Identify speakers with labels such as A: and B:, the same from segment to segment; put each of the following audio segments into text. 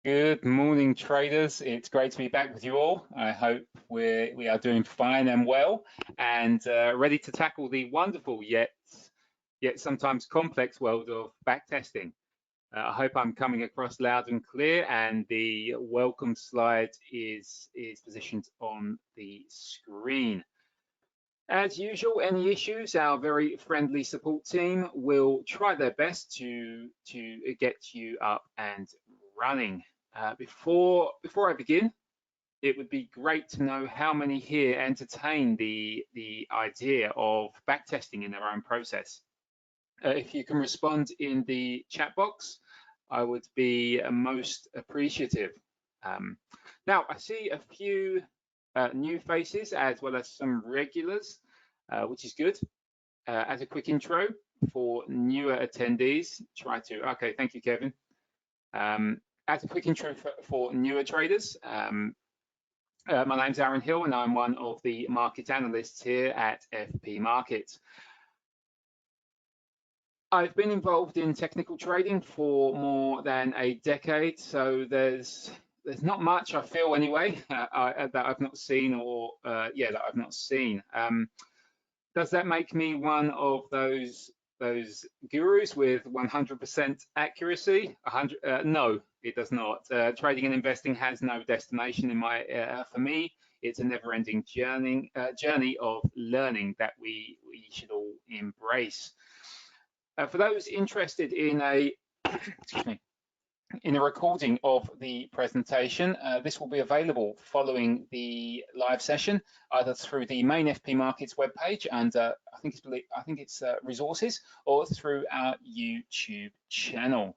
A: Good morning, traders. It's great to be back with you all. I hope we are doing fine and well, and ready to tackle the wonderful yet sometimes complex world of backtesting. I hope I'm coming across loud and clear, and the welcome slide is positioned on the screen. As usual, any issues, our very friendly support team will try their best to get you up and running. Before I begin, it would be great to know how many here entertain the idea of backtesting in their own process. If you can respond in the chat box, I would be most appreciative. Now, I see a few new faces as well as some regulars, which is good. As a quick intro for newer attendees, okay, thank you, Kevin. As a quick intro for newer traders, my name's Aaron Hill and I'm one of the market analysts here at FP Markets. I've been involved in technical trading for more than a decade, so there's not much, I feel anyway, that I've not seen or that I've not seen. Does that make me one of those gurus with 100% accuracy? No, it does not. Trading and investing has no destination for me. It's a never-ending journey of learning that we should all embrace. For those interested in a recording of the presentation, this will be available following the live session, either through the main FP Markets webpage and I think it's resources, or through our YouTube channel.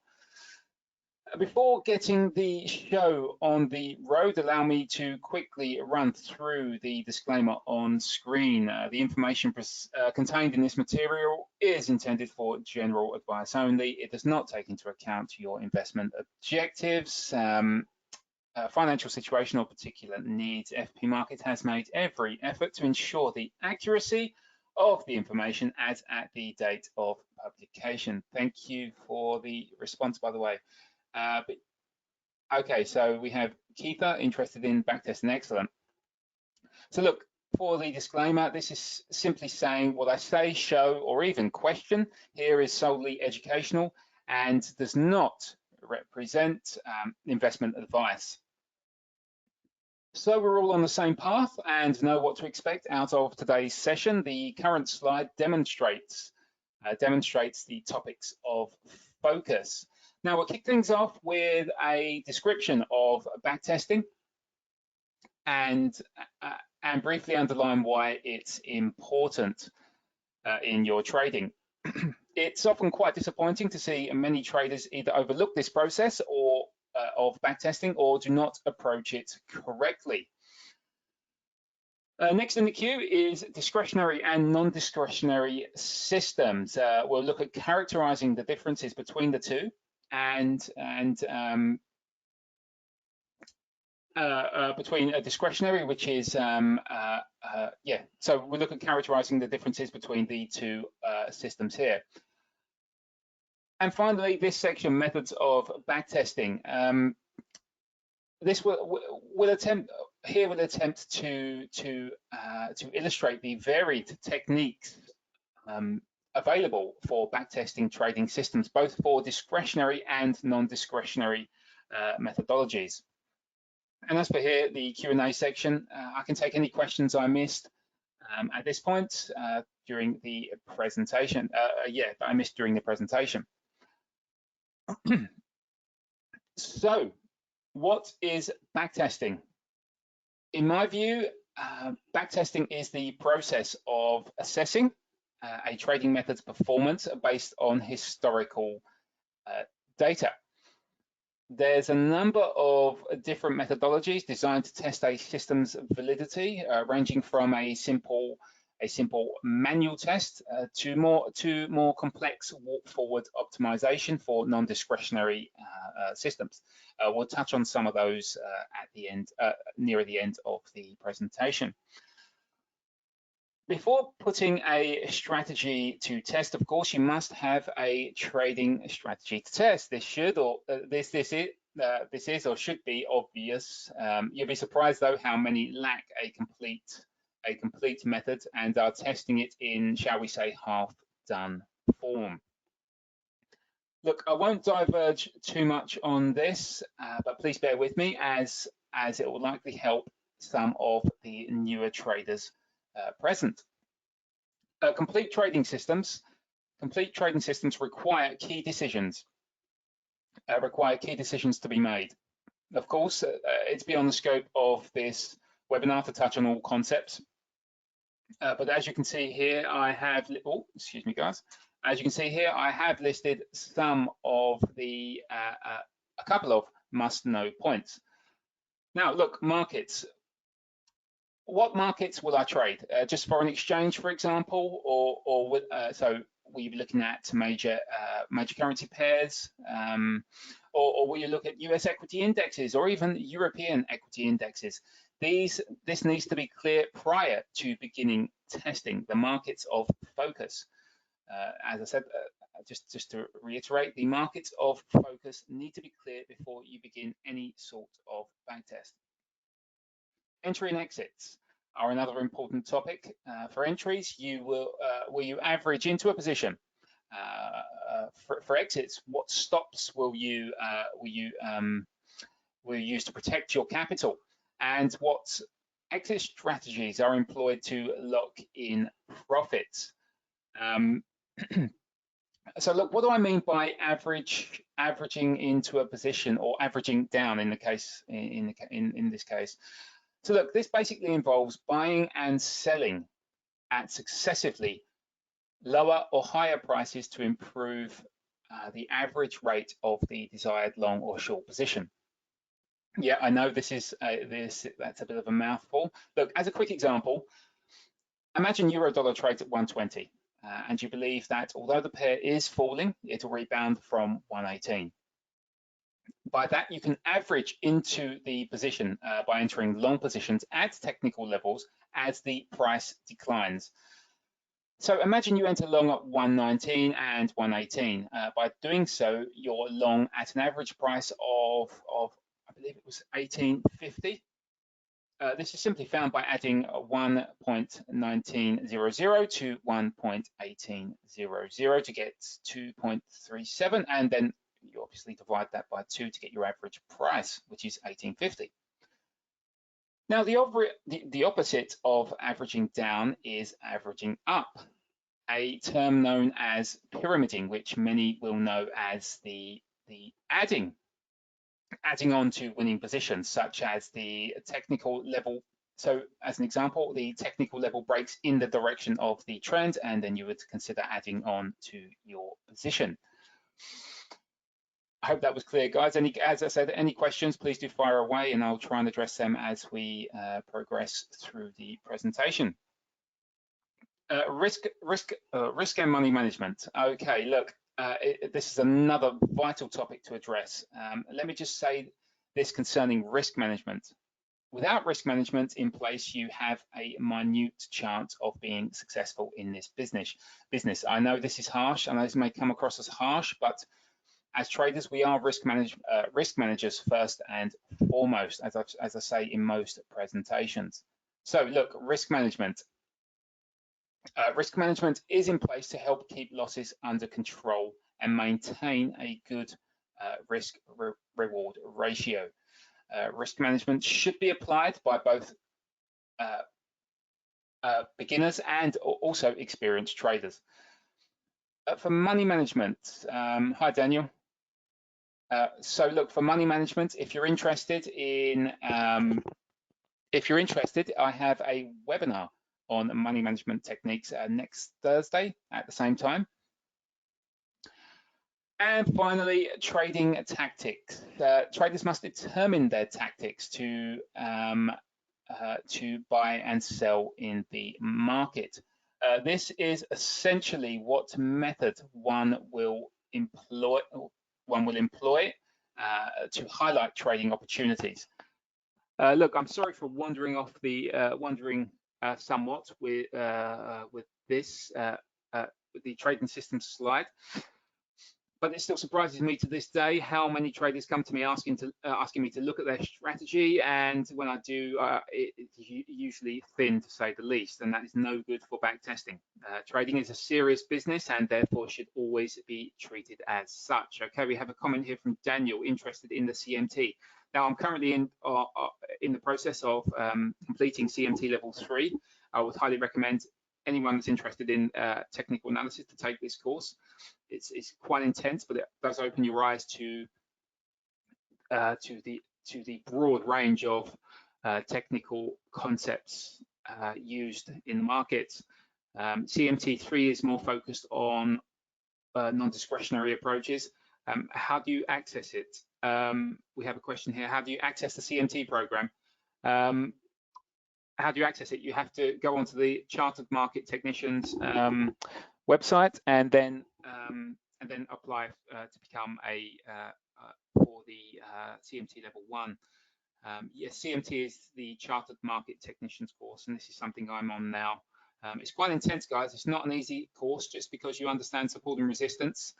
A: Before getting the show on the road, allow me to quickly run through the disclaimer on screen. The information contained in this material is intended for general advice only. It does not take into account your investment objectives, financial situation, or particular needs. FP Markets has made every effort to ensure the accuracy of the information as at the date of publication. Thank you for the response, by the way. Okay, so we have Keitha interested in backtesting. Excellent. So look, for the disclaimer, this is simply saying what I say, show, or even question here is solely educational and does not represent investment advice. So we're all on the same path and know what to expect out of today's session. The current slide demonstrates the topics of focus. Now we'll kick things off with a description of backtesting and briefly underline why it's important in your trading. It's often quite disappointing to see many traders either overlook this process or of backtesting or do not approach it correctly. Next in the queue is discretionary and non-discretionary systems. We'll look at characterizing the differences between the two and between a discretionary, which is so we'll look at characterizing the differences between the two systems here. And finally, this section, methods of backtesting. This will attempt to illustrate the varied techniques available for backtesting trading systems, both for discretionary and non-discretionary methodologies. And as for here, the Q&A section, I can take any questions I missed at this point during the presentation. That I missed during the presentation. So, what is backtesting? In my view, backtesting is the process of assessing a trading method's performance based on historical data. There's a number of different methodologies designed to test a system's validity, ranging from a simple manual test to more complex walk-forward optimization for non-discretionary systems. We'll touch on some of those at the end, near the end of the presentation. Before putting a strategy to test, of course, you must have a trading strategy to test. This this is or should be obvious. You'll be surprised though how many lack a complete method and are testing it in, shall we say, half-done form. Look, I won't diverge too much on this, but please bear with me as it will likely help some of the newer traders present. Complete trading systems require key decisions. To be made. Of course, it's beyond the scope of this webinar to touch on all concepts. But as you can see here, I have, excuse me, guys. As you can see here, I have listed some of the, a couple of must-know points. Now, look, markets. What markets will I trade? Just foreign exchange, for example, or so will you be looking at major currency pairs, or will you look at US equity indexes or even European equity indexes? This needs to be clear prior to beginning testing the markets of focus. As I said, just to reiterate, the markets of focus need to be clear before you begin any sort of backtest. Entry and exits are another important topic. For entries, you will you average into a position? For exits, what stops will you use to protect your capital? And what exit strategies are employed to lock in profits? So look, what do I mean by averaging into a position or averaging down in this case? So look, this basically involves buying and selling at successively lower or higher prices to improve the average rate of the desired long or short position. Yeah, I know that's a bit of a mouthful. Look, as a quick example, imagine euro-dollar trades at 120, and you believe that although the pair is falling, it'll rebound from 118. By that, you can average into the position by entering long positions at technical levels as the price declines. So imagine you enter long at 119 and 118. By doing so, you're long at an average price of I believe it was 1850. This is simply found by adding 1.1900 to 1.1800 to get 2.37, and then you obviously divide that by 2 to get your average price, which is 1850. Now, the opposite of averaging down is averaging up, a term known as pyramiding, which many will know as the adding on to winning positions, such as the technical level. So as an example, the technical level breaks in the direction of the trend, and then you would consider adding on to your position. I hope that was clear, guys. As I said, any questions, please do fire away, and I'll try and address them as we progress through the presentation. Risk and money management. Okay, look, this is another vital topic to address. Let me just say this concerning risk management. Without risk management in place, you have a minute chance of being successful in this business. I know this is harsh, and this may come across as harsh, but as traders, we are risk managers first and foremost, as I say in most presentations. So look, risk management. Risk management is in place to help keep losses under control and maintain a good risk-reward ratio. Risk management should be applied by both beginners and also experienced traders. For money management, hi Daniel. So look, for money management, if you're interested, I have a webinar on money management techniques next Thursday at the same time. And finally, trading tactics. Traders must determine their tactics to buy and sell in the market. This is essentially what method one will employ to highlight trading opportunities. Look, I'm sorry for wandering off the somewhat with this with the trading systems slide. But it still surprises me to this day how many traders come to me asking me to look at their strategy, and when I do, it's usually thin, to say the least, and that is no good for backtesting. Trading is a serious business and therefore should always be treated as such. Okay, we have a comment here from Daniel, interested in the CMT. Now, I'm currently in the process of completing CMT level 3. I would highly recommend anyone that's interested in technical analysis to take this course. It's quite intense, but it does open your eyes to the broad range of technical concepts used in the markets. CMT3 is more focused on non-discretionary approaches. How do you access it? We have a question here. How do you access the CMT program? How do you access it? You have to go onto the Chartered Market Technicians website and then apply to become for the CMT level 1. Yes, CMT is the Chartered Market Technicians course, and this is something I'm on now. It's quite intense, guys. It's not an easy course. Just because you understand support and resistance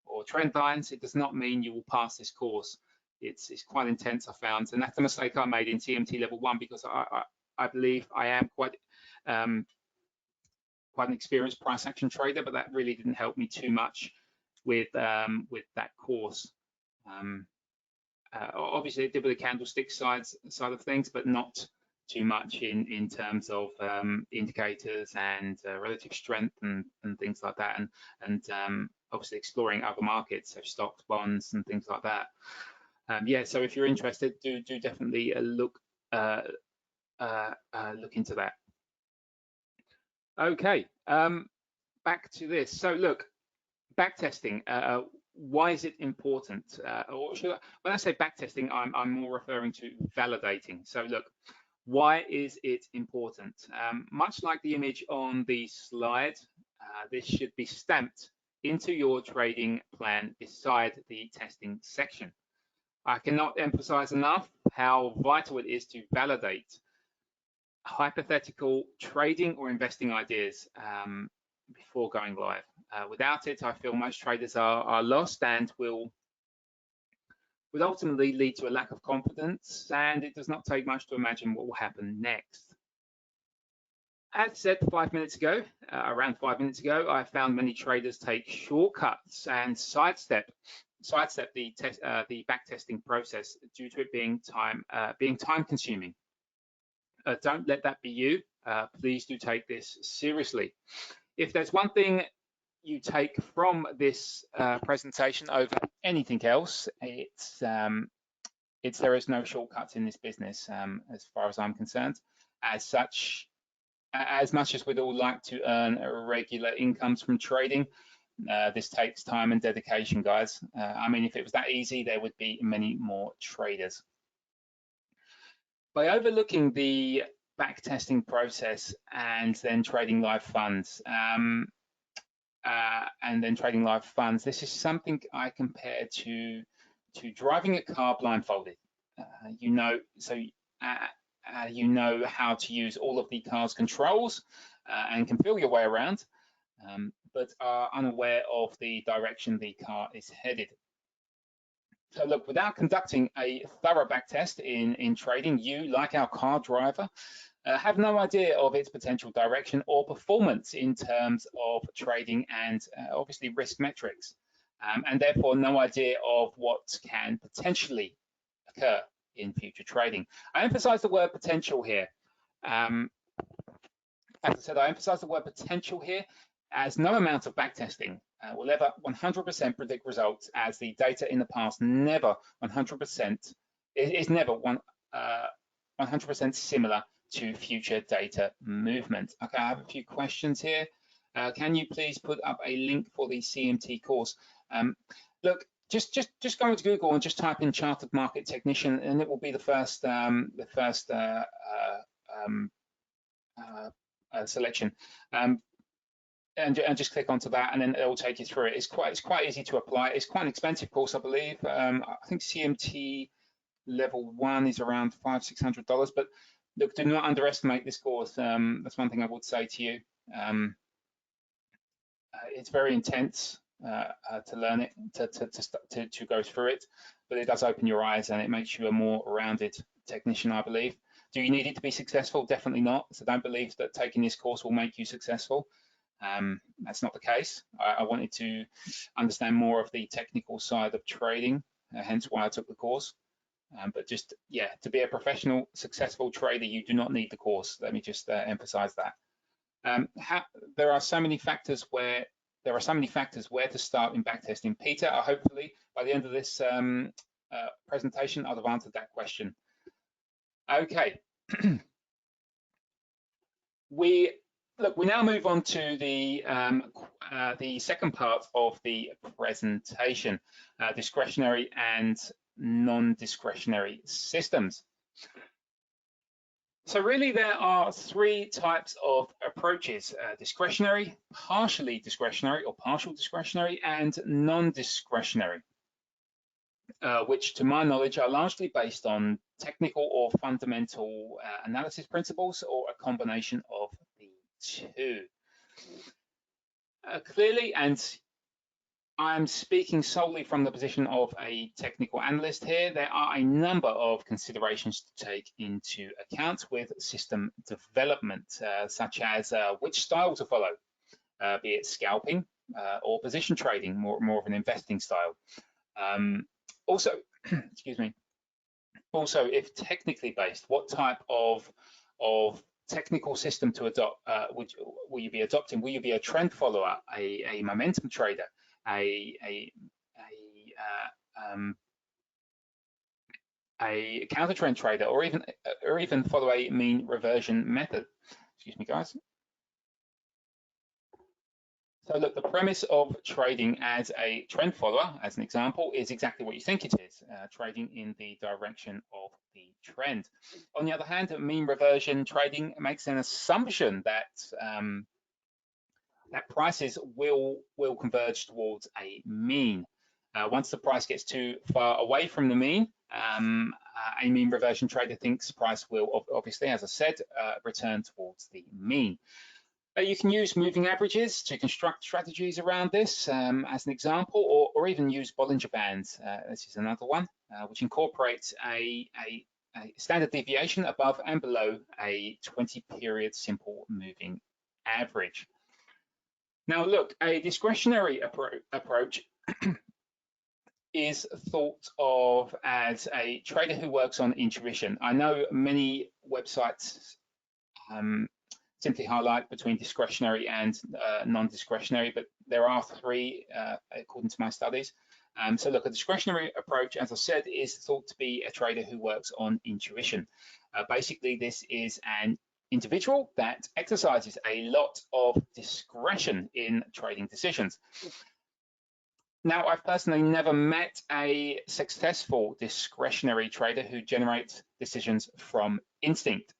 A: or trend lines, it does not mean you will pass this course. It's quite intense, I found, and that's the mistake I made in CMT level 1, because I believe I am quite an experienced price action trader, but that really didn't help me too much with that course. Obviously, it did with the candlestick side of things, but not too much in terms of indicators and relative strength and things like that, and obviously exploring other markets, so stocks, bonds, and things like that. Yeah, so if you're interested, do definitely look into that. Okay, back to this. So look, backtesting. Why is it important? Or when I say backtesting, I'm more referring to validating. So look, why is it important? Much like the image on the slide, this should be stamped into your trading plan beside the testing section. I cannot emphasize enough how vital it is to validate hypothetical trading or investing ideas before going live. Without it, I feel most traders are lost and would ultimately lead to a lack of confidence, and it does not take much to imagine what will happen next. As said 5 minutes ago, around 5 minutes ago, I found many traders take shortcuts and sidestep the backtesting process due to it being time consuming. Don't let that be you. Please do take this seriously. If there's one thing you take from this presentation over anything else, it's there is no shortcuts in this business, as far as I'm concerned. As much as we'd all like to earn regular incomes from trading, this takes time and dedication, guys. I mean, if it was that easy, there would be many more traders. By overlooking the backtesting process and then trading live funds, this is something I compare to driving a car blindfolded. You know how to use all of the car's controls and can feel your way around, but are unaware of the direction the car is headed. So look, without conducting a thorough backtest in trading, you, like our car driver, have no idea of its potential direction or performance in terms of trading and obviously risk metrics, and therefore no idea of what can potentially occur in future trading. I emphasize the word potential here. As I said, I emphasize the word potential here, as no amount of backtesting will ever 100% predict results, as the data in the past never 100% is never 100% similar to future data movement. Okay, I have a few questions here. Can you please put up a link for the CMT course? Look, just go into Google and just type in Chartered Market Technician, and it will be the first selection. And just click onto that, and then it will take you through it. It's quite easy to apply. It's quite an expensive course, I believe. I think CMT level 1 is around $500–600. But look, do not underestimate this course. That's one thing I would say to you. It's very intense. to learn it, to go through it, but it does open your eyes and it makes you a more rounded technician, I believe. Do you need it to be successful? Definitely not. So don't believe that taking this course will make you successful. That's not the case. I wanted to understand more of the technical side of trading, hence why I took the course. But just, yeah, to be a professional, successful trader, you do not need the course. Let me just emphasize that. There are so many factors where to start in backtesting. Peter, hopefully by the end of this presentation, I'll have answered that question. Okay. We now move on to the second part of the presentation, discretionary and non-discretionary systems. So really there are three types of approaches: discretionary, partially discretionary or partial discretionary, and non-discretionary, which to my knowledge are largely based on technical or fundamental analysis principles, or a combination of the two. Clearly, and I'm speaking solely from the position of a technical analyst here, there are a number of considerations to take into account with system development, such as which style to follow, be it scalping or position trading, more of an investing style. Also, excuse me. Also, if technically based, what type of technical system to adopt will you be adopting? Will you be a trend follower, a momentum trader, a counter trend trader, or even follow a mean reversion method? Excuse me, guys. So look, the premise of trading as a trend follower, as an example, is exactly what you think it is, trading in the direction of the trend. On the other hand, mean reversion trading makes an assumption that that prices will converge towards a mean. Once the price gets too far away from the mean, a mean reversion trader thinks price will obviously, as I said, return towards the mean. You can use moving averages to construct strategies around this, as an example, or even use Bollinger Bands. This is another one, which incorporates a standard deviation above and below a 20-period simple moving average. Now, look, a discretionary approach is thought of as a trader who works on intuition. I know many websites simply highlight between discretionary and non-discretionary, but there are three according to my studies. So look, a discretionary approach, as I said, is thought to be a trader who works on intuition. Basically, this is an individual that exercises a lot of discretion in trading decisions. Now, I've personally never met a successful discretionary trader who generates decisions from instinct.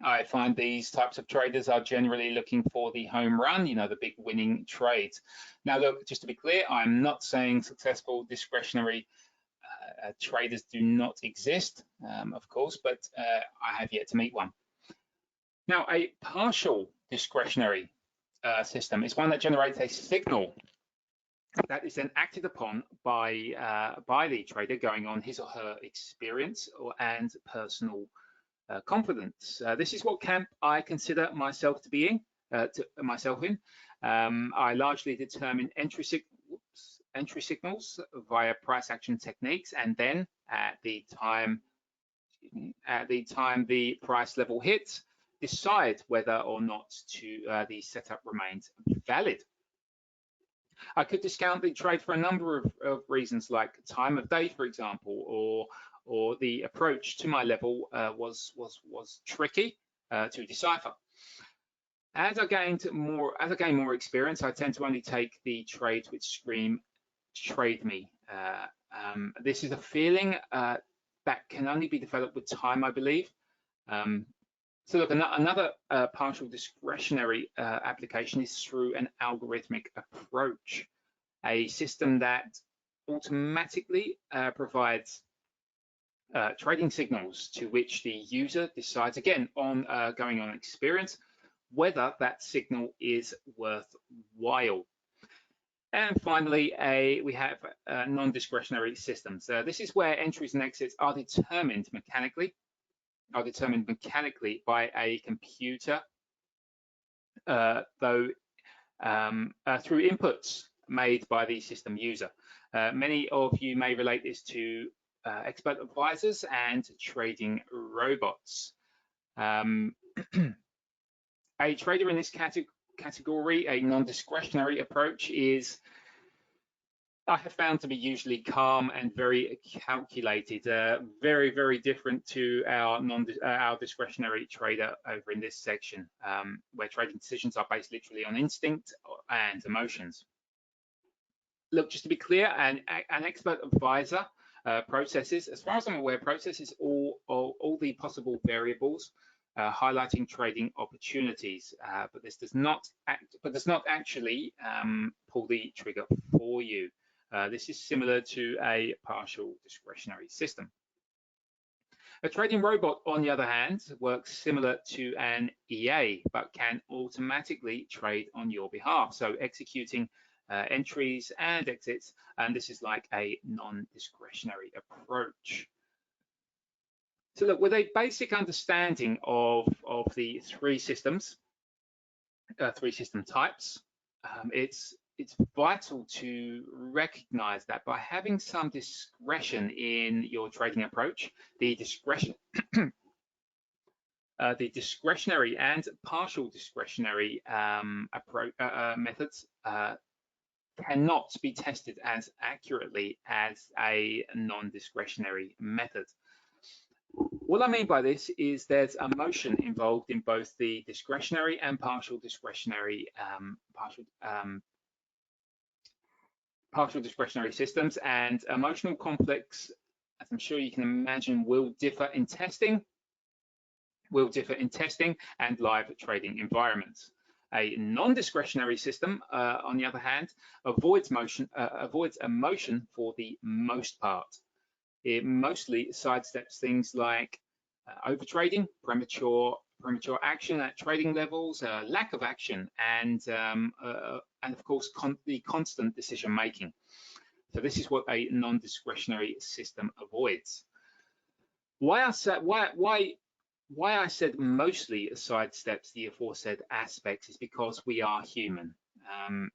A: I find these types of traders are generally looking for the home run, you know, the big winning trades. Now, look, just to be clear, I'm not saying successful discretionary traders do not exist, of course, but I have yet to meet one. Now, a partial discretionary system is one that generates a signal that is then acted upon by the trader going on his or her experience and personal confidence. This is what camp I consider myself to be in. I largely determine entry signals via price action techniques, and then at the time the price level hits, decide whether or not the setup remains valid. I could discount the trade for a number of reasons, like time of day, for example, or the approach to my level was tricky to decipher. As I gain more experience, I tend to only take the trades which scream "trade me." This is a feeling that can only be developed with time, I believe. So look, another partial discretionary application is through an algorithmic approach, a system that automatically provides trading signals to which the user decides, again, on going on experience, whether that signal is worthwhile. And finally, we have non-discretionary systems. This is where entries and exits are determined mechanically by a computer, though through inputs made by the system user. Many of you may relate this to expert advisors and trading robots. A trader in this category, a non-discretionary approach, is I have found to be usually calm and very calculated, very, very different to our discretionary trader over in this section, where trading decisions are based literally on instinct and emotions. Look, just to be clear, an expert advisor processes, as far as I'm aware, processes all the possible variables, highlighting trading opportunities, but does not actually pull the trigger for you. This is similar to a partial discretionary system. A trading robot, on the other hand, works similar to an EA, but can automatically trade on your behalf, so executing entries and exits, and this is like a non-discretionary approach. So look, with a basic understanding of the three system types, it's vital to recognize that by having some discretion in your trading approach, the discretionary and partial discretionary methods cannot be tested as accurately as a non-discretionary method. What I mean by this is there's emotion involved in both the discretionary and partial discretionary systems, and emotional conflicts, as I'm sure you can imagine, will differ in testing and live trading environments. A non-discretionary system, on the other hand, avoids emotion for the most part. It mostly sidesteps things like overtrading, premature action at trading levels, lack of action, and of course the constant decision making. So this is what a non-discretionary system avoids. Why I said mostly sidesteps the aforesaid aspects is because we are human.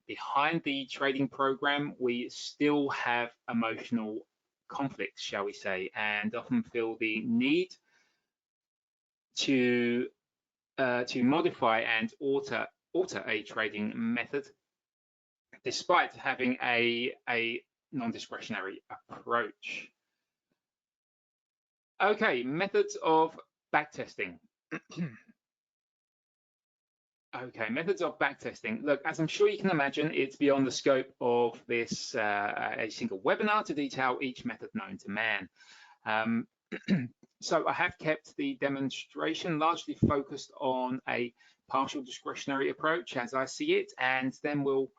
A: Behind the trading program, we still have emotional conflicts, shall we say, and often feel the need to modify and alter a trading method, despite having a non-discretionary approach. Okay, methods of backtesting. Okay, methods of backtesting. Look, as I'm sure you can imagine, it's beyond the scope of this a single webinar to detail each method known to man. So I have kept the demonstration largely focused on a partial discretionary approach as I see it, and then we'll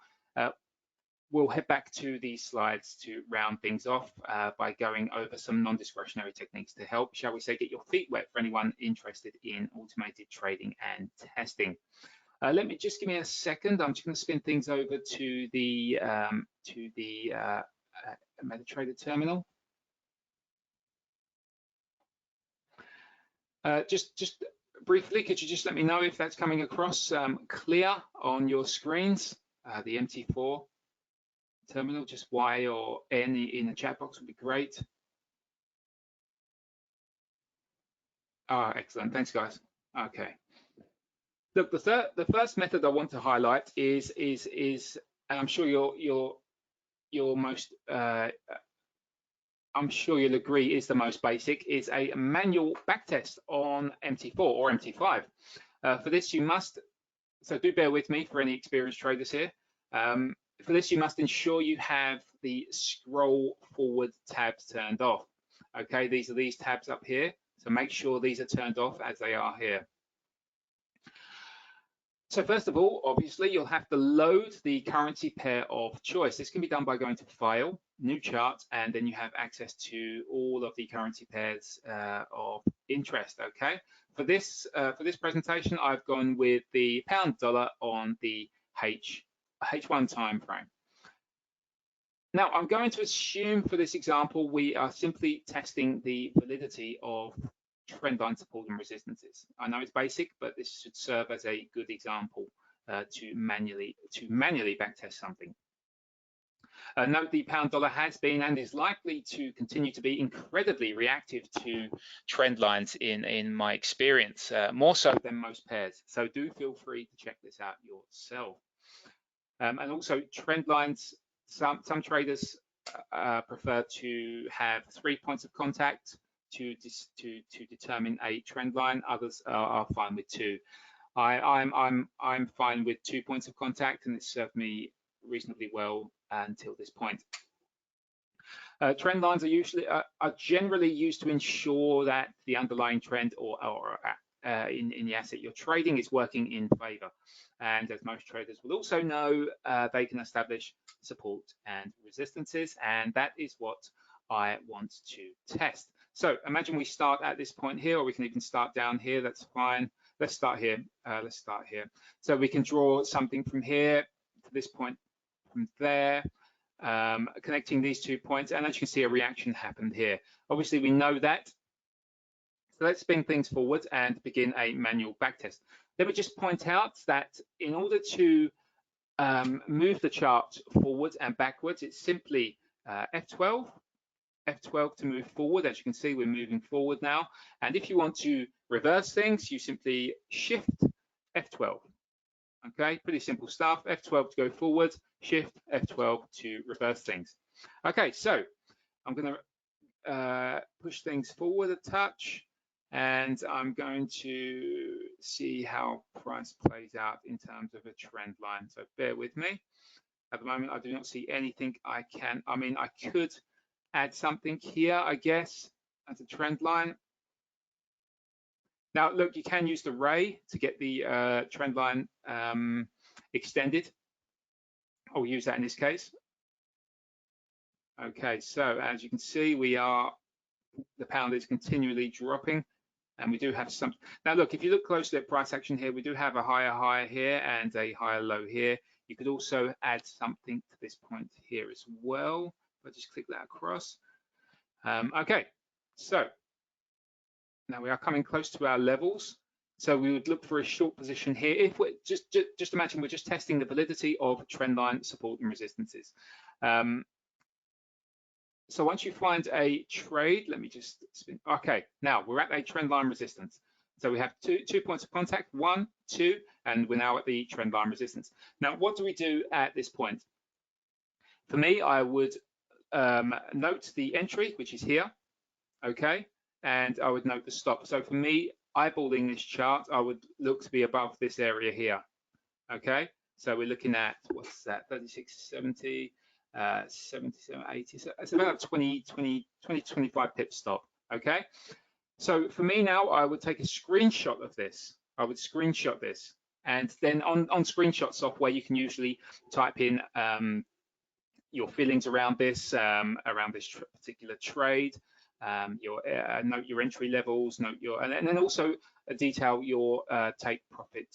A: head back to these slides to round things off by going over some non-discretionary techniques to help, shall we say, get your feet wet for anyone interested in automated trading and testing. Let me just give me a second. I'm just going to spin things over to the MetaTrader terminal. Just briefly, could you just let me know if that's coming across clear on your screens? The MT4 terminal, just Y or N in the chat box would be great. Oh, excellent. Thanks, guys. Okay. Look, the first method I want to highlight is and I'm sure I'm sure you'll agree is the most basic, is a manual backtest on MT4 or MT5. For this, you must, so do bear with me for any experienced traders here. For this, you must ensure you have the scroll forward tabs turned off. Okay, these are these tabs up here. So make sure these are turned off as they are here. So first of all, obviously, you'll have to load the currency pair of choice. This can be done by going to File, New Chart, and then you have access to all of the currency pairs of interest. Okay. For this presentation, I've gone with the pound dollar on the H1 time frame. Now, I'm going to assume for this example, we are simply testing the validity of trendline support and resistances. I know it's basic, but this should serve as a good example to manually backtest something. Note the pound dollar has been and is likely to continue to be incredibly reactive to trend lines in my experience, more so than most pairs. So do feel free to check this out yourself. And also trend lines, some traders prefer to have 3 points of contact to determine a trend line. Others are fine with 2. I'm fine with 2 points of contact, and it's served me reasonably well until this point. Trend lines are generally used to ensure that the underlying trend or in the asset you're trading is working in favor. And as most traders will also know, they can establish support and resistances, and that is what I want to test. So imagine we start at this point here, or we can even start down here. That's fine. Let's start here. So we can draw something from here to this point, from there, connecting these 2 points, and as you can see, a reaction happened here. Obviously, we know that. So let's spin things forward and begin a manual backtest. Let me just point out that in order to move the chart forward and backwards, it's simply F12 to move forward. As you can see, we're moving forward now. And if you want to reverse things, you simply shift F12. Okay, pretty simple stuff. F12 to go forward, shift F12 to reverse things. Okay, so I'm going to push things forward a touch, and I'm going to see how price plays out in terms of a trend line. So bear with me. At the moment, I do not see anything I could add something here, I guess, as a trend line. Now, look, you can use the ray to get the trend line extended. I'll use that in this case. Okay, so as you can see, the pound is continually dropping, and we do have some. Now, look, if you look closely at price action here, we do have a higher high here and a higher low here. You could also add something to this point here as well. If I just click that across. Okay, so now we are coming close to our levels. So we would look for a short position here. If we're just imagine we're just testing the validity of trend line support and resistances. So once you find a trade, let me just spin. Okay, now we're at a trend line resistance. So we have two points of contact, 1, 2, and we're now at the trend line resistance. Now, what do we do at this point? For me, I would note the entry, which is here, okay, and I would note the stop. So for me, eyeballing this chart, I would look to be above this area here, okay? So we're looking at, what's that, 36.70, 77, 80, so it's about 25 pip stop, okay? So for me now, I would take a screenshot of this. I would screenshot this, and then on screenshot software, you can usually type in your feelings around this particular trade, note your entry levels, and then also detail your take profit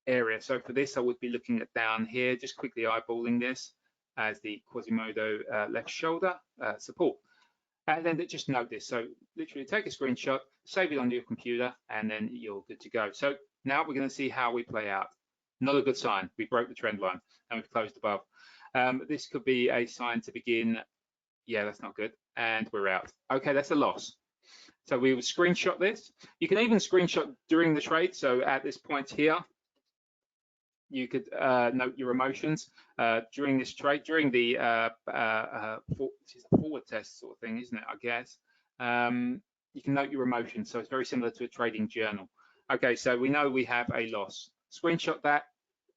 A: area. So for this, I would be looking at down here, just quickly eyeballing this as the Quasimodo left shoulder support. And then just note this. So literally take a screenshot, save it on your computer, and then you're good to go. So now we're going to see how we play out. Not a good sign. We broke the trend line and we've closed above. This could be a sign to begin. Yeah, that's not good. And we're out. Okay, that's a loss. So we would screenshot this. You can even screenshot during the trade. So at this point here, you could note your emotions during this trade, during the forward test sort of thing, isn't it, I guess. You can note your emotions. So it's very similar to a trading journal. Okay, so we know we have a loss. Screenshot that,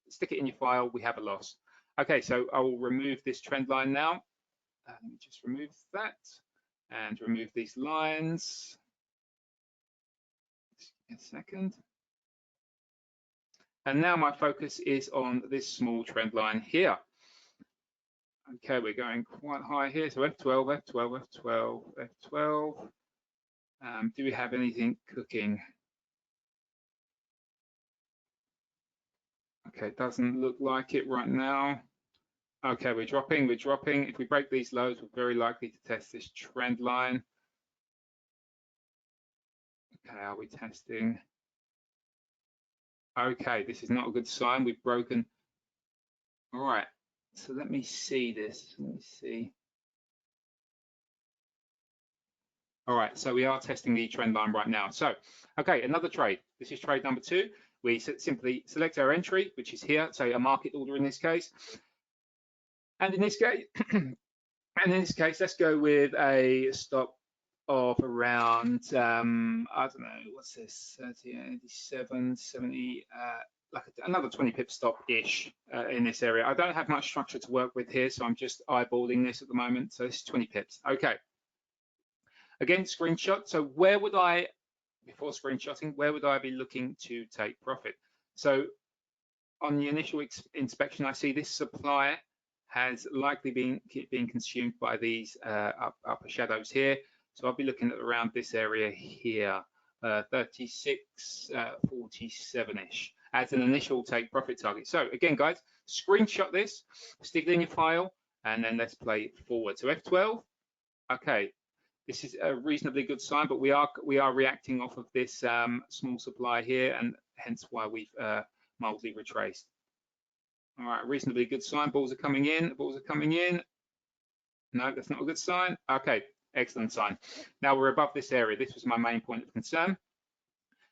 A: stick it in your file, we have a loss. Okay, so I will remove this trend line now. Let me just remove that and remove these lines. Just give me a second. And now my focus is on this small trend line here. Okay, we're going quite high here. So F12, F12, F12, F12. Do we have anything cooking? Okay, doesn't look like it right now. Okay, we're dropping. If we break these lows, we're very likely to test this trend line. Okay, are we testing? Okay, this is not a good sign. We've broken. All right, so let me see this. Let me see. All right, so we are testing the trend line right now. So, okay, another trade. This is trade number 2. We simply select our entry, which is here, so a market order in this case. And in this case, let's go with a stop of around, I don't know, what's this, 30, 87, 70, like another 20 pip stop-ish in this area. I don't have much structure to work with here, so I'm just eyeballing this at the moment. So this is 20 pips. Okay. Again, screenshot. So where would I, before screenshotting, where would I be looking to take profit? So on the initial inspection, I see this supply has likely been consumed by these upper shadows here. So I'll be looking at around this area here, 36, 47-ish as an initial take profit target. So again, guys, screenshot this, stick it in your file, and then let's play forward. So F12, okay, this is a reasonably good sign, but we are reacting off of this small supply here, and hence why we've mildly retraced. All right, reasonably good sign. Balls are coming in. Balls are coming in. No, that's not a good sign. Okay, excellent sign. Now we're above this area. This was my main point of concern.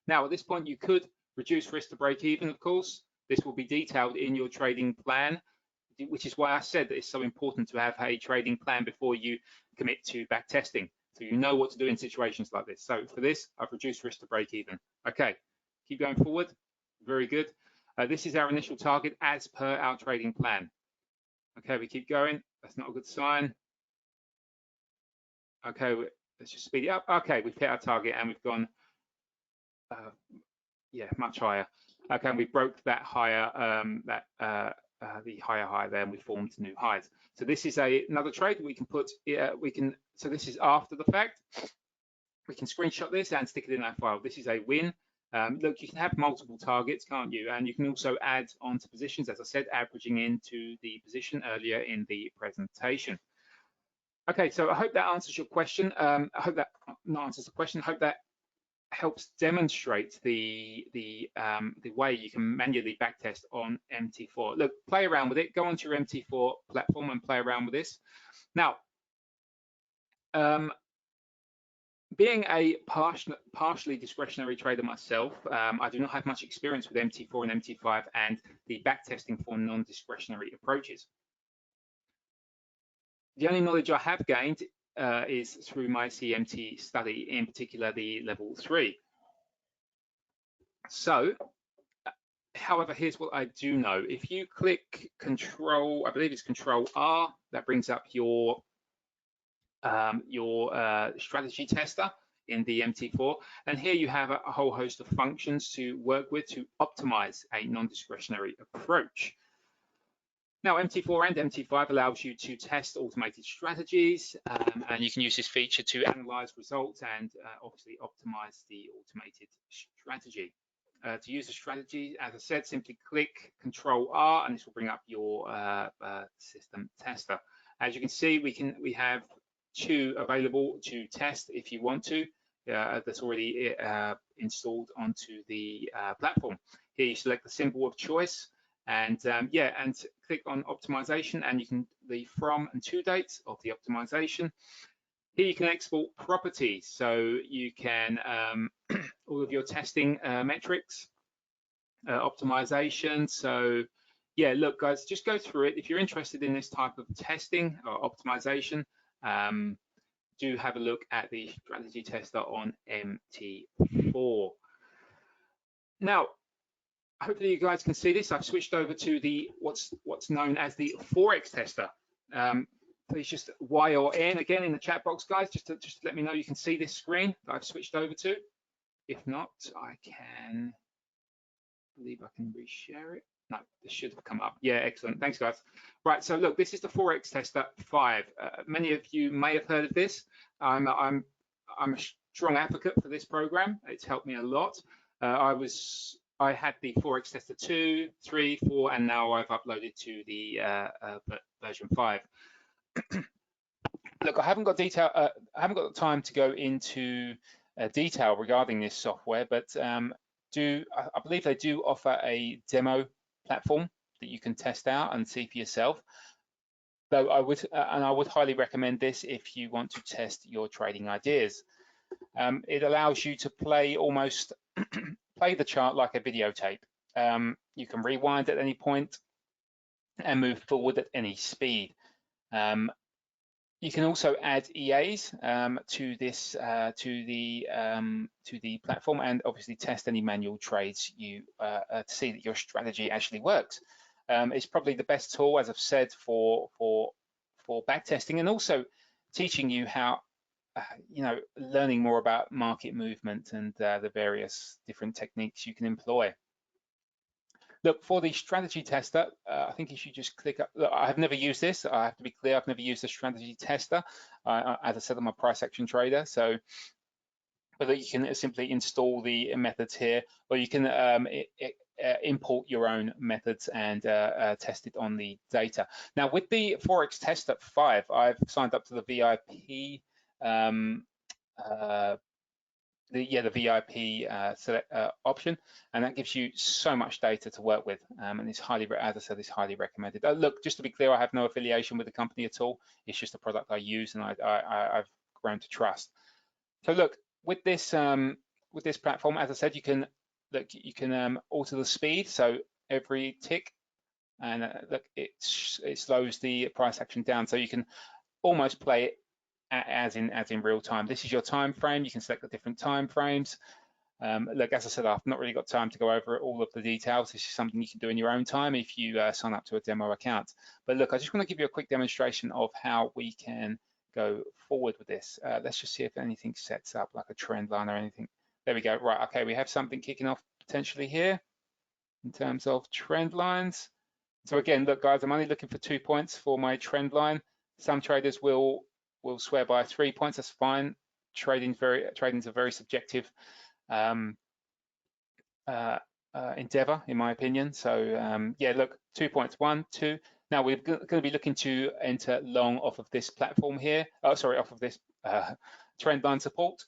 A: Now at this point, you could reduce risk to break even, of course. This will be detailed in your trading plan, which is why I said that it's so important to have a trading plan before you commit to back testing, so you know what to do in situations like this. So for this, I've reduced risk to break even. Okay, keep going forward. Very good. This is our initial target as per our trading plan. Okay, we keep going. That's not a good sign. Okay, let's just speed it up. Okay, we've hit our target and we've gone, yeah, much higher. Okay, and we broke that higher, the higher high there, and we formed new highs. So this is another trade we can put. So this is after the fact. We can screenshot this and stick it in our file. This is a win. Look, you can have multiple targets, can't you? And you can also add onto positions, as I said, averaging into the position earlier in the presentation. Okay, so I hope that answers your question. I hope that not answers the question. I hope that helps demonstrate the way you can manually backtest on MT4. Look, play around with it. Go onto your MT4 platform and play around with this. Now, being a partially discretionary trader myself, I do not have much experience with MT4 and MT5 and the backtesting for non-discretionary approaches. The only knowledge I have gained is through my CMT study, in particular the level 3. So, however, here's what I do know. If you click Control, I believe it's Control R, that brings up your strategy tester in the MT4, and here you have a whole host of functions to work with to optimize a non-discretionary approach. Now, MT4 and MT5 allows you to test automated strategies, and you can use this feature to analyze results and obviously optimize the automated strategy. To use a strategy, as I said, simply click Control R, and this will bring up your system tester. As you can see, we have 2 available to test if you want to. That's already installed onto the platform. Here you select the symbol of choice, and and click on optimization, and you can the from and to dates of the optimization. Here you can export properties, so you can all of your testing metrics, optimization. So yeah, look guys, just go through it. If you're interested in this type of testing or optimization, do have a look at the strategy tester on MT4. Now, hopefully you guys can see this. I've switched over to the what's known as the Forex Tester. Please just Y or N again in the chat box, guys, just to let me know you can see this screen that I've switched over to. If not, I believe I can reshare it. No, this should have come up. Yeah, excellent. Thanks, guys. Right, so look, this is the Forex Tester 5. Many of you may have heard of this. I'm a strong advocate for this program. It's helped me a lot. I was I had the Forex Tester 2, 3, 4, and now I've uploaded to the version 5. Look, I haven't got I haven't got the time to go into detail regarding this software, but I believe they do offer a demo platform that you can test out and see for yourself. Though I would highly recommend this if you want to test your trading ideas. It allows you to play play the chart like a videotape. You can rewind at any point and move forward at any speed. You can also add EAs to the platform, and obviously test any manual trades to see that your strategy actually works. It's probably the best tool, as I've said, for backtesting, and also teaching you how learning more about market movement and the various different techniques you can employ. Look, for the strategy tester, I think you should just click up. Look, I have never used this. I have to be clear, I've never used a strategy tester. As I said, I'm a price action trader. So whether you can simply install the methods here, or you can import your own methods and test it on the data. Now, with the Forex Tester 5, I've signed up to the VIP the VIP select option, and that gives you so much data to work with, and it's highly, as I said, it's highly recommended. Look, just to be clear, I have no affiliation with the company at all. It's just a product I use and I've grown to trust. So look, with this platform, as I said, you can alter the speed. So every tick, and look, it slows the price action down, so you can almost play it as in real time. This is your time frame. You can select the different time frames. Look, as I said, I've not really got time to go over all of the details. This is something you can do in your own time if you sign up to a demo account. But look, I just want to give you a quick demonstration of how we can go forward with this. Let's just see if anything sets up like a trend line or anything. There we go. Right, okay, we have something kicking off potentially here in terms of trend lines. So again, look, guys, I'm only looking for 2 points for my trend line. Some traders will swear by 3 points. That's fine. Trading's a very subjective endeavor, in my opinion. So yeah, look, 2 points, 1, 2. Now we're going to be looking to enter long off of this platform here. Oh, sorry, off of this trend line support.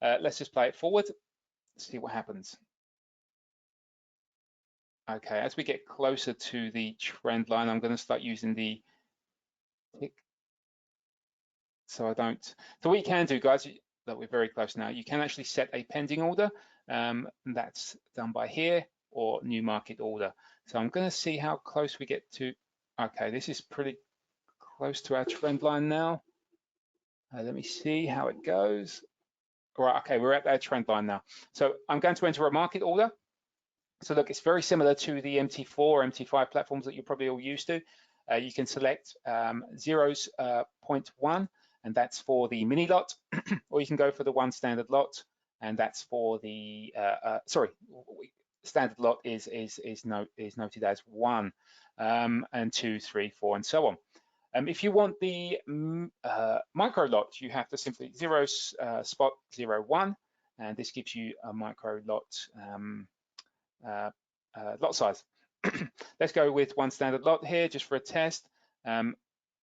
A: Let's just play it forward. See what happens. Okay, as we get closer to the trend line, I'm going to start using the tick. So what you can do, guys, that we're very close now, you can actually set a pending order. And that's done by here, or new market order. So I'm going to see how close we get to. Okay, this is pretty close to our trend line now. Let me see how it goes. All right, okay, we're at our trend line now. So I'm going to enter a market order. So look, it's very similar to the MT4 or MT5 platforms that you're probably all used to. You can select 0.1, and that's for the mini lot, or you can go for the one standard lot, and that's for the standard lot is noted as 1, and 2, 3, 4, and so on. If you want the micro lot, you have to simply spot 0.1, and this gives you a micro lot lot size. Let's go with one standard lot here just for a test.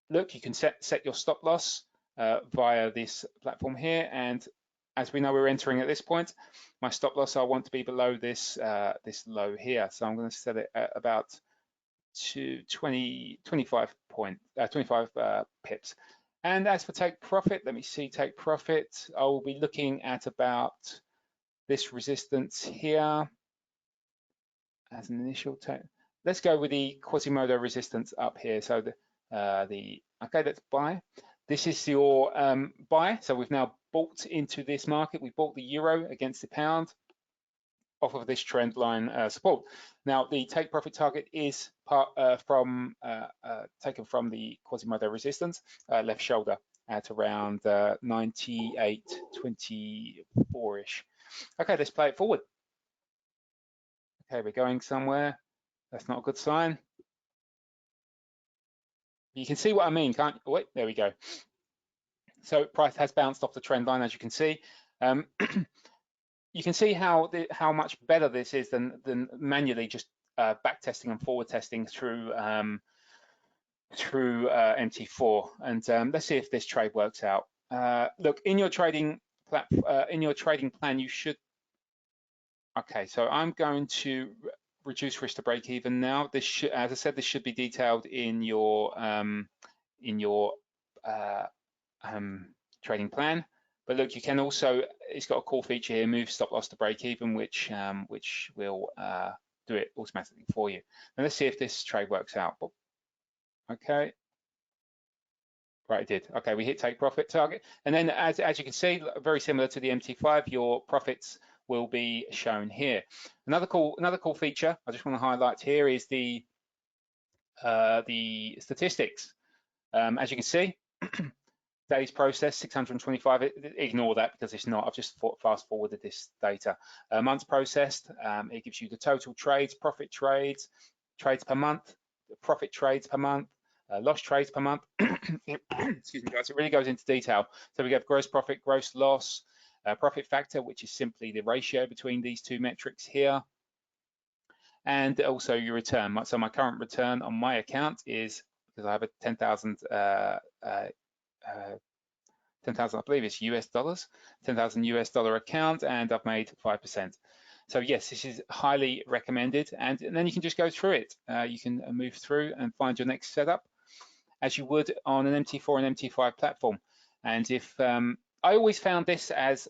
A: Look, you can set your stop loss via this platform here, and as we know we're entering at this point, my stop loss I want to be below this this low here, so I'm going to set it at about 25 pips. And as for take profit, let me see take profit. I will be looking at about this resistance here as an initial take. Let's go with the Quasimodo resistance up here. So okay, let's buy. This is your buy. So we've now bought into this market. We bought the euro against the pound off of this trend line support. Now the take profit target is taken from the Quasimodo resistance, left shoulder at around 98.24-ish. Okay, let's play it forward. Okay, we're going somewhere. That's not a good sign. You can see what I mean, can't you? Wait, there we go. So price has bounced off the trend line, as you can see. you can see how much better this is than manually just backtesting and forward testing through MT4. And let's see if this trade works out. Look, in your trading plan, you should. Okay, so I'm going to reduce risk to break even now. This should, as I said, this should be detailed in your trading plan. But look, you can also, it's got a cool feature here, move stop loss to break even, which will do it automatically for you. And let's see if this trade works out. Okay. Right, it did. Okay, we hit take profit target. And then as you can see, very similar to the MT5, your profits will be shown here. Another cool feature I just want to highlight here is the statistics. As you can see, days processed 625. Ignore that because it's not. I've just fast forwarded this data. Months processed. It gives you the total trades, profit trades, trades per month, profit trades per month, lost trades per month. Excuse me, guys. It really goes into detail. So we have gross profit, gross loss, profit factor, which is simply the ratio between these two metrics here, and also your return. So my current return on my account is, because I have a 10,000, I believe it's US dollars, 10,000 US dollar account, and I've made 5%. So yes, this is highly recommended, and then you can just go through it. You can move through and find your next setup as you would on an MT4 and MT5 platform. And if I always found this as,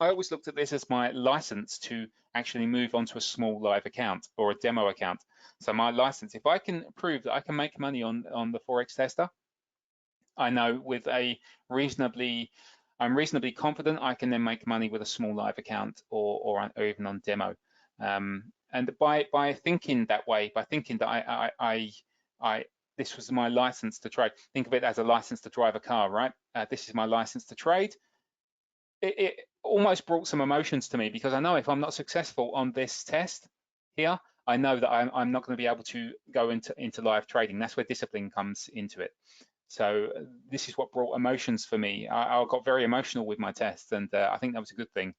A: I always looked at this as my license to actually move onto a small live account or a demo account. So my license, if I can prove that I can make money on the Forex Tester, I know with a I'm reasonably confident I can then make money with a small live account or even on demo. And by thinking that way, by thinking that this was my license to trade, think of it as a license to drive a car, right? This is my license to trade. It almost brought some emotions to me, because I know if I'm not successful on this test here, I know that I'm not going to be able to go into live trading. That's where discipline comes into it. So this is what brought emotions for me. I got very emotional with my test, and I think that was a good thing,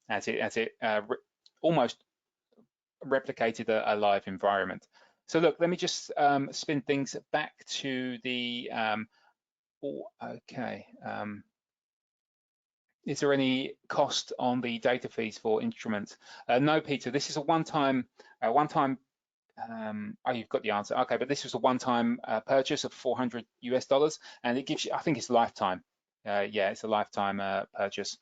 A: as it almost replicated a live environment. So look, let me just spin things back to the. Is there any cost on the data fees for instruments? No, Peter. This is a one-time. Oh, you've got the answer. Okay, but this was a one-time purchase of $400 US, and it gives you, I think it's lifetime. Yeah, it's a lifetime purchase.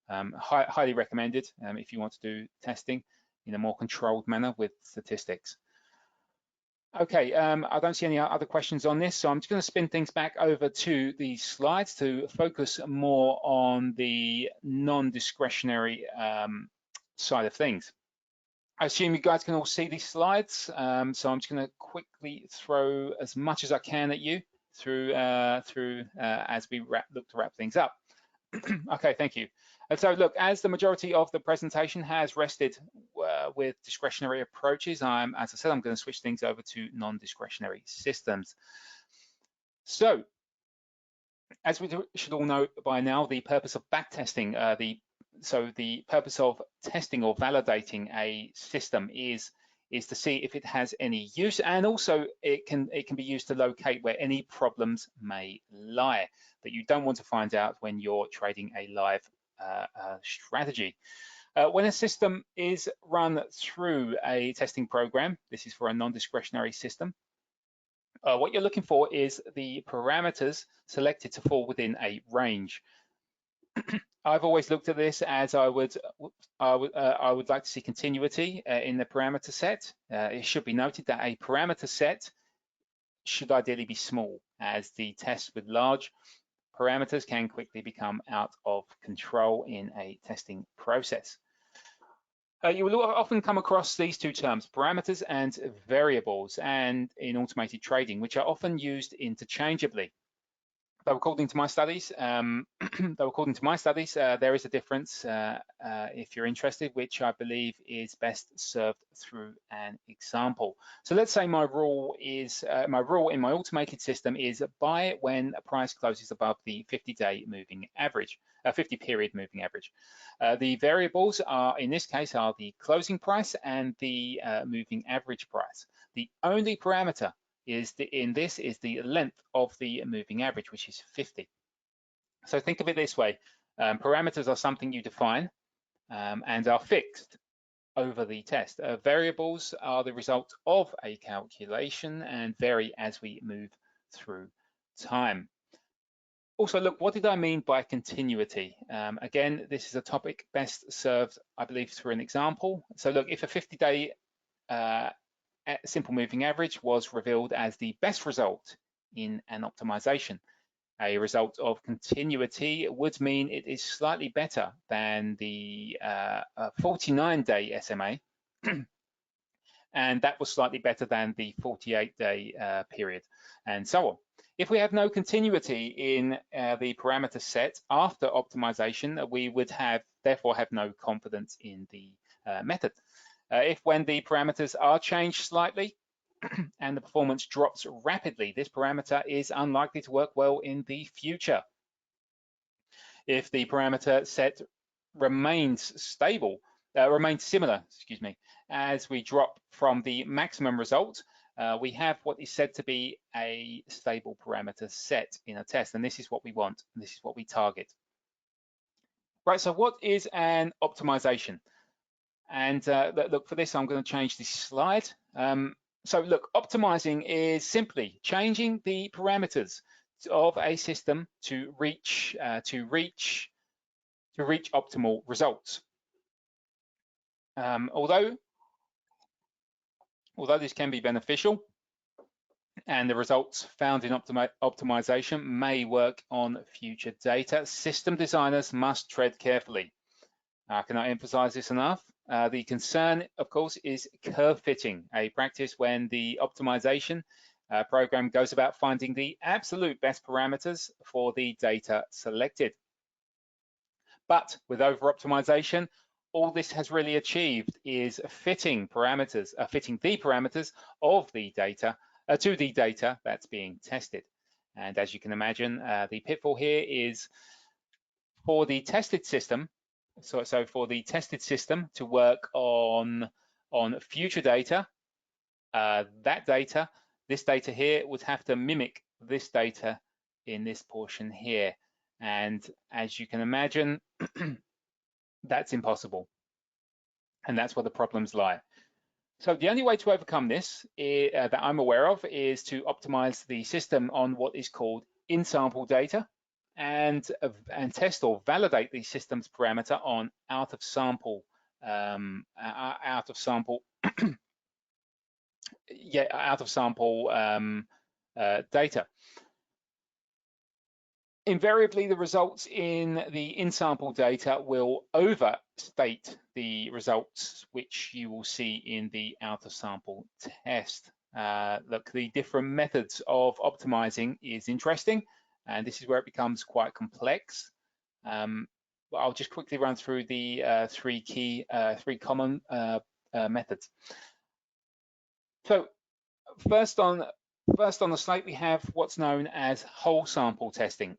A: Highly recommended if you want to do testing in a more controlled manner with statistics. Okay, I don't see any other questions on this, so I'm just going to spin things back over to the slides to focus more on the non-discretionary side of things. I assume you guys can all see these slides, so I'm just going to quickly throw as much as I can at you through as we look to wrap things up. Okay, thank you. And so look, as the majority of the presentation has rested with discretionary approaches, as I said, I'm going to switch things over to non-discretionary systems. So, as we should all know by now, the purpose of backtesting, the purpose of testing or validating a system is to see if it has any use, and also it can be used to locate where any problems may lie that you don't want to find out when you're trading a live strategy. When a system is run through a testing program, this is for a non-discretionary system, what you're looking for is the parameters selected to fall within a range. I've always looked at this as I would like to see continuity in the parameter set. It should be noted that a parameter set should ideally be small, as the tests with large parameters can quickly become out of control in a testing process. You will often come across these two terms, parameters and variables, and in automated trading, which are often used interchangeably. Though according to my studies, there is a difference if you're interested, which I believe is best served through an example. So let's say my rule is in my automated system is buy when a price closes above the 50-day moving average, 50-period moving average. The variables are, in this case, are the closing price and the moving average price. The only parameter in this is the length of the moving average, which is 50. So think of it this way. Parameters are something you define and are fixed over the test. Variables are the result of a calculation and vary as we move through time. Also, look, what did I mean by continuity? Again, this is a topic best served, I believe, through an example. So look, if a 50-day simple moving average was revealed as the best result in an optimization, a result of continuity would mean it is slightly better than the 49-day SMA, and that was slightly better than the 48-day period, and so on. If we have no continuity in the parameter set after optimization, we would therefore have no confidence in the method. If when the parameters are changed slightly and the performance drops rapidly, this parameter is unlikely to work well in the future. If the parameter set remains similar, as we drop from the maximum result, we have what is said to be a stable parameter set in a test, and this is what we want, and this is what we target. Right, so what is an optimization? And look, for this, I'm going to change this slide. So look, optimizing is simply changing the parameters of a system to reach optimal results. Although this can be beneficial, and the results found in optimization may work on future data, system designers must tread carefully. Can I emphasize this enough? The concern, of course, is curve fitting, a practice when the optimization program goes about finding the absolute best parameters for the data selected. But with over-optimization, all this has really achieved is fitting the parameters of the data to the data that's being tested. And as you can imagine, the pitfall here is for the tested system. So for the tested system to work on future data, this data here would have to mimic this data in this portion here. And as you can imagine, that's impossible. And that's where the problems lie. So the only way to overcome this that I'm aware of is to optimize the system on what is called in-sample data, and test or validate the system's parameter on out of sample data. Invariably, the results in the in-sample data will overstate the results which you will see in the out-of-sample test. Look, the different methods of optimizing is interesting, and this is where it becomes quite complex. I'll just quickly run through the three common methods. So first on the slate, we have what's known as whole sample testing.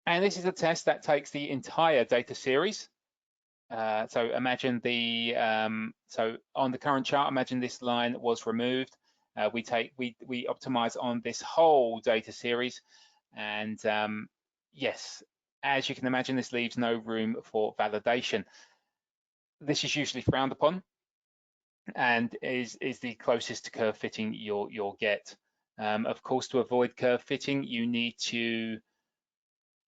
A: And this is a test that takes the entire data series. So imagine so on the current chart, imagine this line was removed. We optimize on this whole data series, and yes, as you can imagine, this leaves no room for validation. This is usually frowned upon, and is the closest to curve fitting you'll get. Of course, to avoid curve fitting, you need to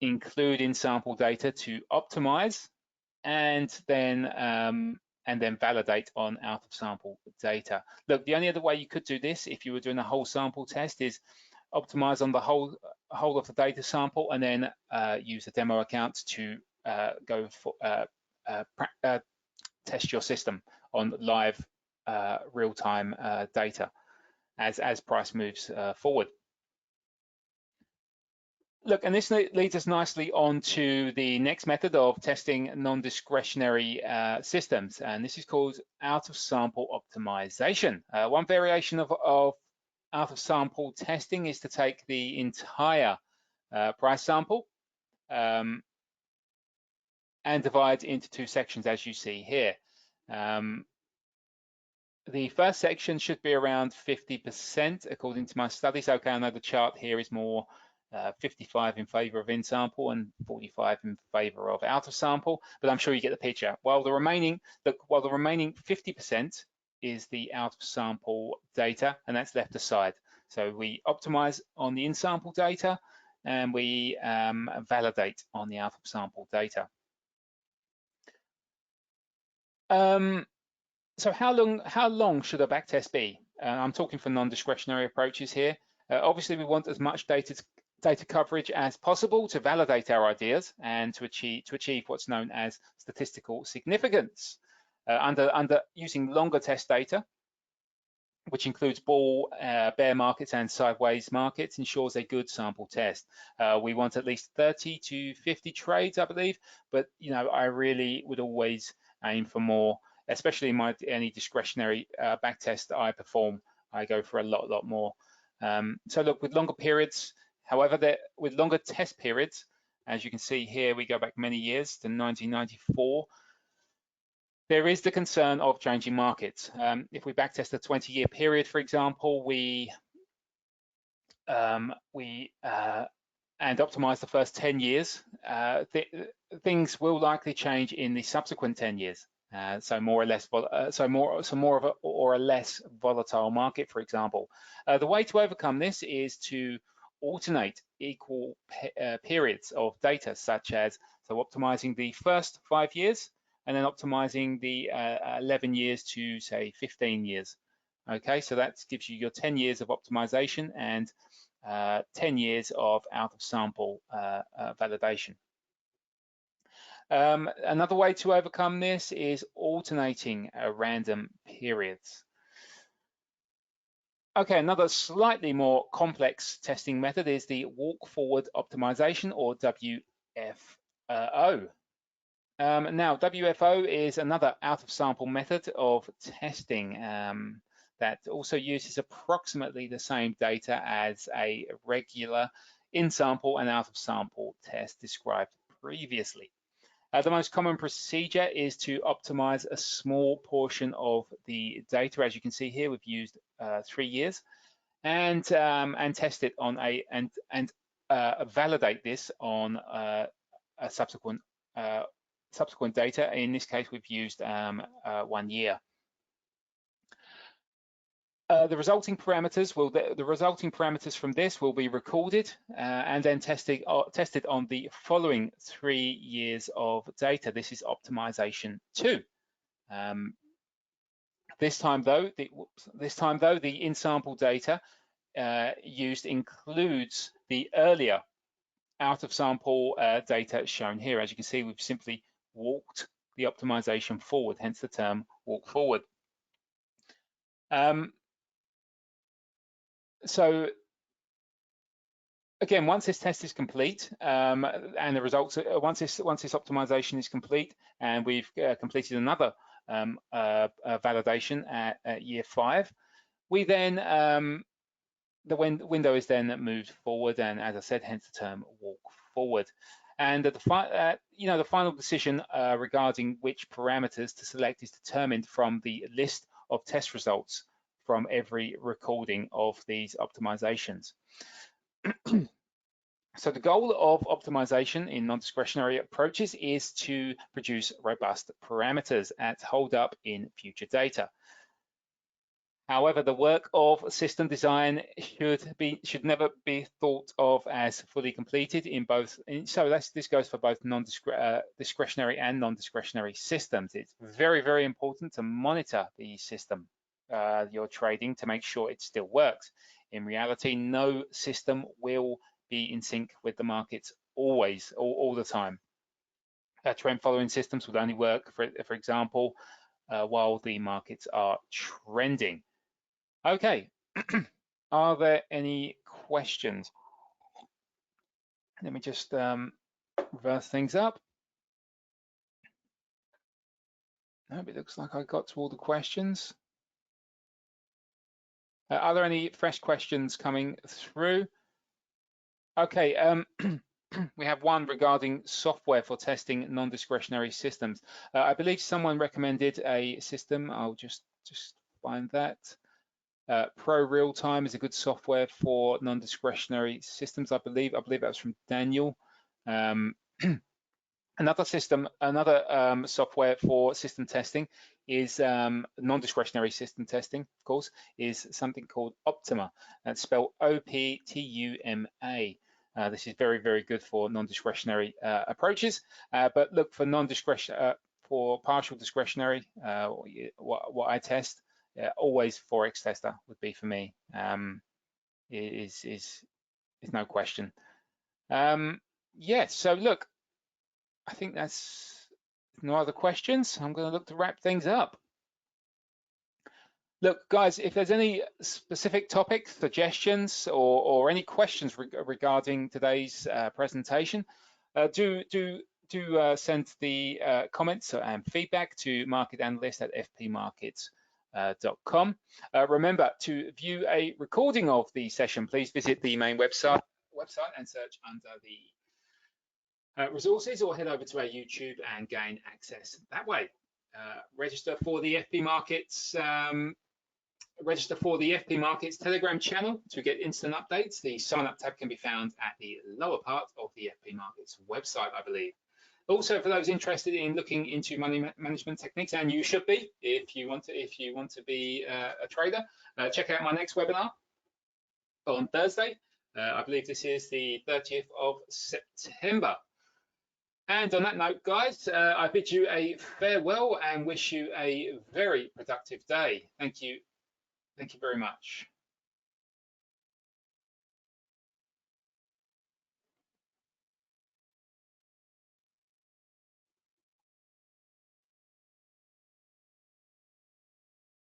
A: include in-sample data to optimize, and then validate on out-of-sample data. Look, the only other way you could do this, if you were doing a whole sample test, is optimize on the whole of the data sample, and then use a demo account to go for test your system on live real-time data as price moves forward. Look, and this leads us nicely on to the next method of testing non-discretionary systems, and this is called out-of-sample optimization. One variation of out-of-sample testing is to take the entire price sample and divide into two sections, as you see here. The first section should be around 50% according to my studies. Okay, I know the chart here is more 55 in favor of in-sample and 45 in favor of out-of-sample, but I'm sure you get the picture. While the remaining 50% is the out-of-sample data, and that's left aside. So we optimize on the in-sample data and we validate on the out-of-sample data. So how long should a backtest be? I'm talking for non-discretionary approaches here. Obviously, we want as much data coverage as possible to validate our ideas and to achieve what's known as statistical significance. Under using longer test data, which includes bull, bear markets and sideways markets, ensures a good sample test. We want at least 30 to 50 trades, I believe, but I really would always aim for more, especially in any discretionary backtest I perform. I go for a lot more. So look, with longer periods, however, with longer test periods, as you can see here, we go back many years to 1994. There is the concern of changing markets. If we backtest a 20-year period, for example, and optimize the first 10 years, things will likely change in the subsequent 10 years. So more or less, more of a or a less volatile market, for example. The way to overcome this is to alternate equal periods of data, such as optimizing the first 5 years and then optimizing the 11 years to say 15 years. Okay, so that gives you your 10 years of optimization and 10 years of out-of-sample validation. Another way to overcome this is alternating random periods. Okay, another slightly more complex testing method is the walk-forward optimization, or WFO. Now, WFO is another out-of-sample method of testing that also uses approximately the same data as a regular in-sample and out-of-sample test described previously. The most common procedure is to optimize a small portion of the data. As you can see here, we've used 3 years, and test it on validate this on a subsequent data. In this case, we've used 1 year. The resulting parameters from this will be recorded and then tested on the following 3 years of data. This is optimization 2. This time though, the in-sample data used includes the earlier out-of-sample data shown here. As you can see, we've simply walked the optimization forward, hence the term walk forward. So again, once this test is complete and the results, once this optimization is complete and we've completed another validation at year 5, we then the window is then moved forward, and as I said, hence the term walk forward. And the final decision regarding which parameters to select is determined from the list of test results from every recording of these optimizations. So the goal of optimization in non-discretionary approaches is to produce robust parameters that hold up in future data. However, the work of system design should never be thought of as fully completed in both. So this goes for both discretionary and non-discretionary systems. It's very, very important to monitor the system you're trading to make sure it still works. In reality, no system will be in sync with the markets always, all the time. Trend following systems would only work, for example, while the markets are trending. Okay, are there any questions? Let me just reverse things up. Nope, it looks like I got to all the questions. Are there any fresh questions coming through? Okay, we have one regarding software for testing non-discretionary systems. I believe someone recommended a system. I'll just find that. Pro Real Time is a good software for non-discretionary systems. I believe that was from Daniel. Another software for system testing is non-discretionary system testing, of course, is something called Optima. That's spelled O-P-T-U-M-A. This is very, very good for non-discretionary approaches. But look for for partial discretionary, what I test, always Forex Tester would be for me. Is no question. Yeah. So look, I think that's no other questions. I'm going to look to wrap things up. Look, guys, if there's any specific topics, suggestions, or any questions regarding today's presentation, do send the comments and feedback to marketanalyst@fpmarkets.com. Remember, to view a recording of the session, please visit the main website and search under the resources, or head over to our YouTube and gain access that way. Register for the FP Markets Telegram channel to get instant updates. The sign up tab can be found at the lower part of the FP Markets website, I believe. Also, for those interested in looking into money management techniques, and you should be if you want to be a trader, check out my next webinar on Thursday. I believe this is the 30th of September. And on that note, guys, I bid you a farewell and wish you a very productive day. Thank you. Thank you very much.